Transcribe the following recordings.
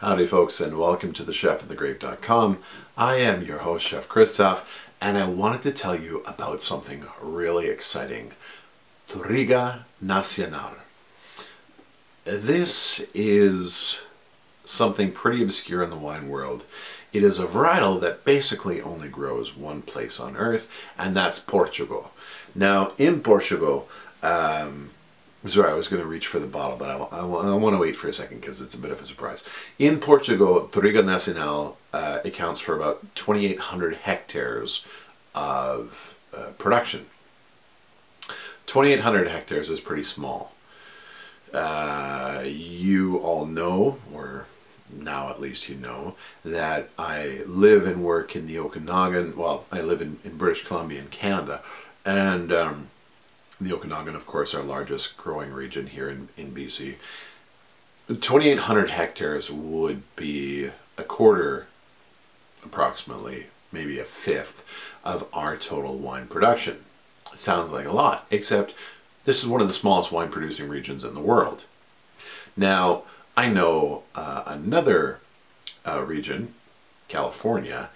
Howdy folks, and welcome to thechefandthegrape.com. I am your host, Chef Christoph, and I wanted to tell you about something really exciting. Touriga Nacional. This is something pretty obscure in the wine world. It is a varietal that basically only grows one place on earth, and that's Portugal. Now, in Portugal, sorry, I was going to reach for the bottle, but I want to wait for a second because it's a bit of a surprise. In Portugal, Touriga Nacional accounts for about 2,800 hectares of production. 2,800 hectares is pretty small. You all know, or now at least you know, that I live and work in the Okanagan. Well, I live in British Columbia in Canada, and the Okanagan, of course, our largest growing region here in BC. 2,800 hectares would be a quarter, approximately, maybe a fifth, of our total wine production. Sounds like a lot, except this is one of the smallest wine producing regions in the world. Now, I know another region, California,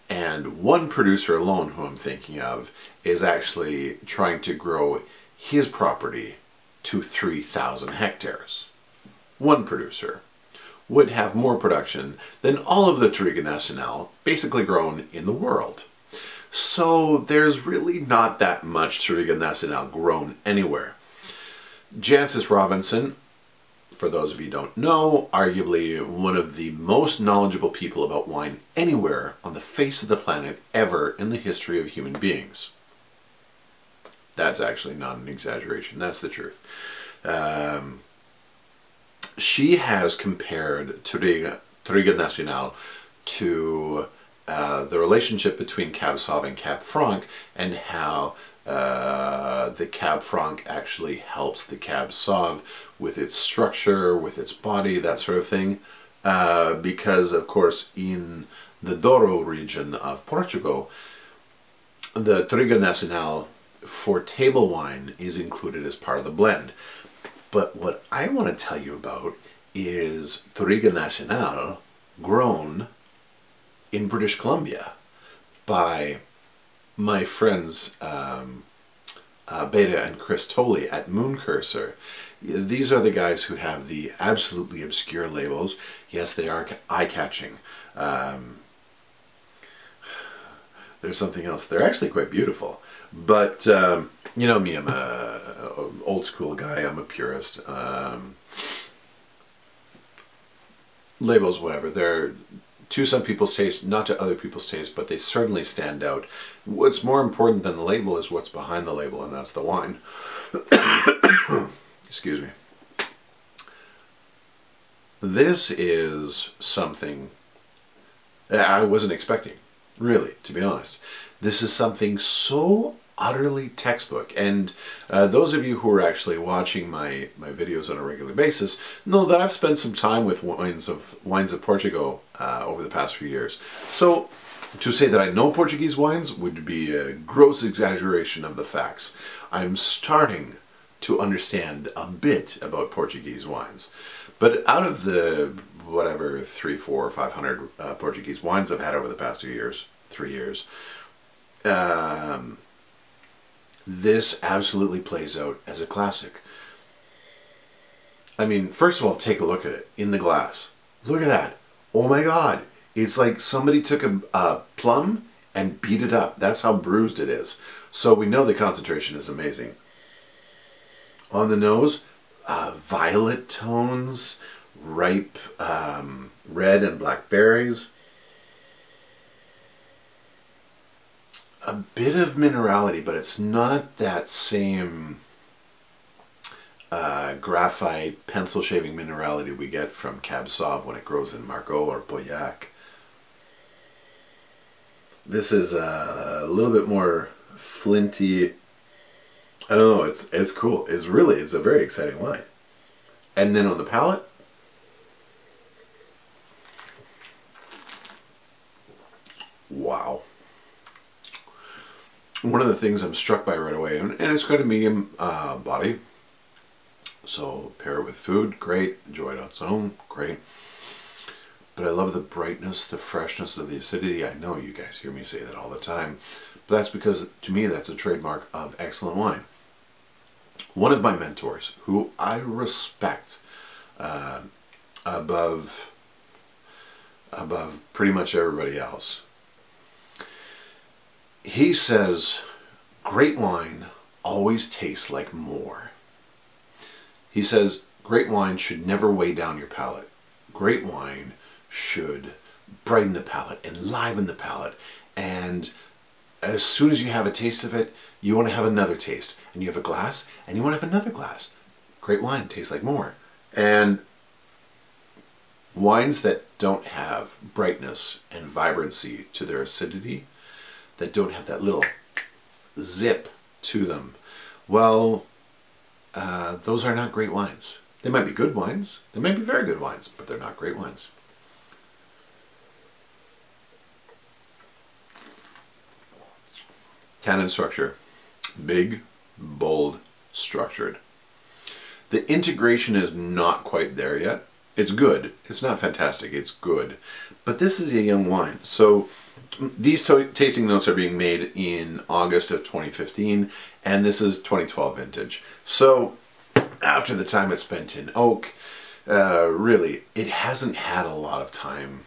and one producer alone who I'm thinking of is actually trying to grow his property to 3,000 hectares. One producer would have more production than all of the Touriga Nacional basically grown in the world. So there's really not that much Touriga Nacional grown anywhere. Jancis Robinson, for those of you who don't know, arguably one of the most knowledgeable people about wine anywhere on the face of the planet ever in the history of human beings. That's actually not an exaggeration, that's the truth. She has compared Touriga Nacional to the relationship between Cab Sauv and Cab Franc, and how the Cab Franc actually helps the Cab Sauv with its structure, with its body, that sort of thing. Because, of course, in the Douro region of Portugal, the Touriga Nacional for table wine is included as part of the blend. But what I want to tell you about is Touriga Nacional grown in British Columbia by my friends Beta and Chris Tolley at MoonCurser. These are the guys who have the absolutely obscure labels. Yes, they are eye-catching. There's something else. They're actually quite beautiful. But, you know me, I'm a old school guy. I'm a purist. Labels, whatever. They're to some people's taste, not to other people's taste, but they certainly stand out. What's more important than the label is what's behind the label, and that's the wine. Excuse me. This is something I wasn't expecting, really, to be honest. This is something so utterly textbook, and those of you who are actually watching my videos on a regular basis know that I've spent some time with wines of Portugal over the past few years. So to say that I know Portuguese wines would be a gross exaggeration of the facts. I'm starting to understand a bit about Portuguese wines, but out of the whatever 300, 400, 500 Portuguese wines I've had over the past 3 years, this absolutely plays out as a classic. I mean, first of all, take a look at it in the glass. Look at that. Oh my God. It's like somebody took a plum and beat it up. That's how bruised it is. So we know the concentration is amazing. On the nose, violet tones, ripe red and black berries. A bit of minerality, but it's not that same graphite pencil shaving minerality we get from Cab Sauv when it grows in Margaux or Pauillac. This is a little bit more flinty. I don't know, it's cool. It's a very exciting wine. And then on the palate, wow. One of the things I'm struck by right away, and it's got a medium body, so pair it with food, great. Enjoy it on its own, great. but I love the brightness, the freshness of the acidity. I know you guys hear me say that all the time, but that's because, to me, that's a trademark of excellent wine. One of my mentors, who I respect above pretty much everybody else, he says, great wine always tastes like more. He says, great wine should never weigh down your palate. Great wine should brighten the palate, enliven the palate, and as soon as you have a taste of it, you want to have another taste. And you have a glass, and you want to have another glass. Great wine tastes like more. And wines that don't have brightness and vibrancy to their acidity, that don't have that little zip to them, well, those are not great wines. They might be good wines. They might be very good wines, but they're not great wines. Tannin structure. Big, bold, structured. The integration is not quite there yet. It's good. It's not fantastic. It's good. But this is a young wine. So these tasting notes are being made in August of 2015, and this is 2012 vintage. So after the time it's spent in oak, really, it hasn't had a lot of time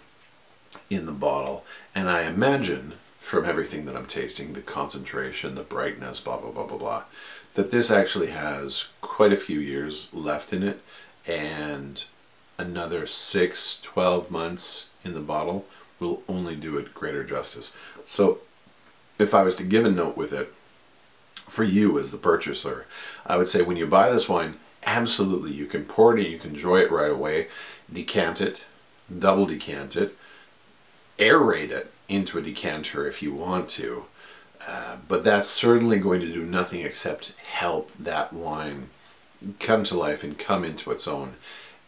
in the bottle. And I imagine, from everything that I'm tasting, the concentration, the brightness, blah, blah, blah, blah, blah, that this actually has quite a few years left in it, and another 6-12 months in the bottle will only do it greater justice. So if I was to give a note with it for you as the purchaser, I would say when you buy this wine, absolutely, you can pour it in, you can enjoy it right away, decant it, double decant it, aerate it into a decanter if you want to, but that's certainly going to do nothing except help that wine come to life and come into its own.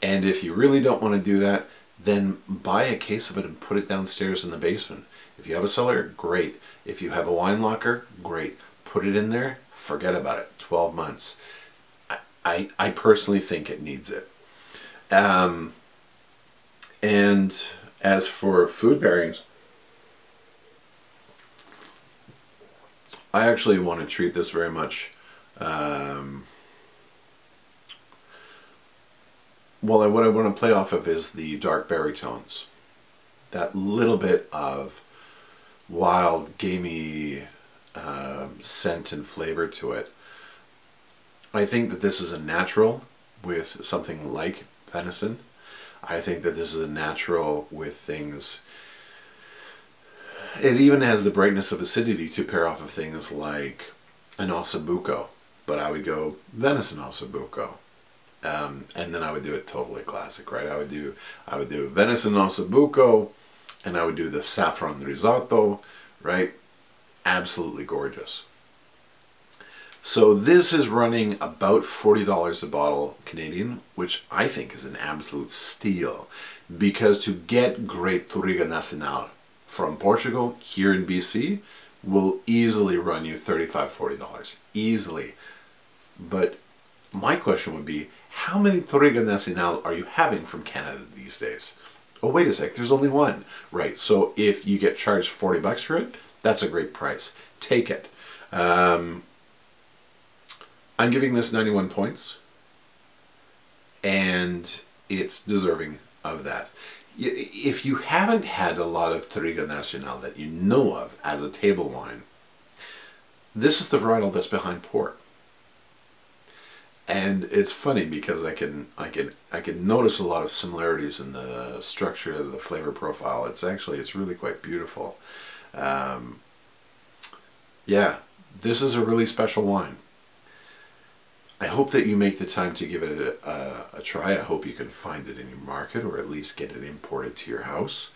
And if you really don't want to do that, then buy a case of it and put it downstairs in the basement. If you have a cellar, great. If you have a wine locker, great. Put it in there, forget about it. 12 months. I personally think it needs it. And as for food pairings, I actually want to treat this very much, well, what I want to play off of is the dark berry tones. That little bit of wild, gamey scent and flavor to it. I think that this is a natural with something like venison. I think that this is a natural with things. It even has the brightness of acidity to pair off of things like an ossobuco, but I would go venison ossobuco. And then I would do it totally classic, right? I would do venison ossobuco, and I would do the saffron risotto, right? Absolutely gorgeous. So this is running about $40 a bottle Canadian, which I think is an absolute steal, because to get great Touriga Nacional from Portugal here in BC will easily run you $35–40, easily. But my question would be, how many Touriga Nacional are you having from Canada these days? Oh, wait a sec, there's only one. Right, so if you get charged $40 for it, that's a great price. Take it. I'm giving this 91 points, and it's deserving of that. If you haven't had a lot of Touriga Nacional that you know of as a table wine, this is the varietal that's behind port. And it's funny because I can notice a lot of similarities in the structure of the flavor profile. It's really quite beautiful. Yeah, this is a really special wine. I hope that you make the time to give it a try. I hope you can find it in your market, or at least get it imported to your house.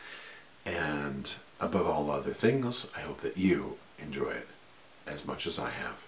And above all other things, I hope that you enjoy it as much as I have.